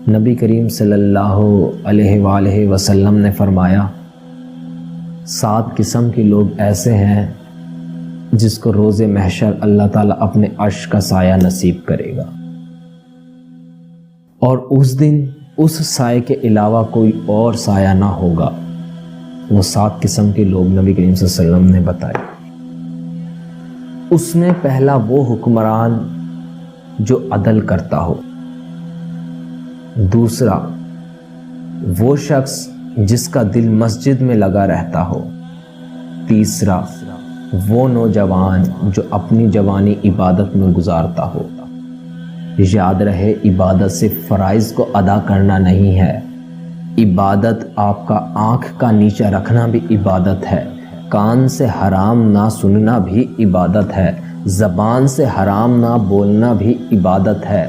नबी करीम सल्लल्लाहु अलैहि वसल्लम ने फरमाया, 7 किस्म के लोग ऐसे हैं जिसको रोज़े महशर अल्लाह ताला अपने अर्श का साया नसीब करेगा, और उस दिन उस साए के अलावा कोई और साया ना होगा। वो 7 किस्म के लोग नबी करीम सल्लल्लाहु अलैहि वसल्लम ने बताए। उसमें पहला वो हुक्मरान जो अदल करता हो, दूसरा वो शख्स जिसका दिल मस्जिद में लगा रहता हो, तीसरा वो नौजवान जो अपनी जवानी इबादत में गुजारता हो। याद रहे, इबादत सिर्फ फ़राइज़ को अदा करना नहीं है, इबादत आपका आँख का नीचा रखना भी इबादत है, कान से हराम ना सुनना भी इबादत है, ज़बान से हराम ना बोलना भी इबादत है,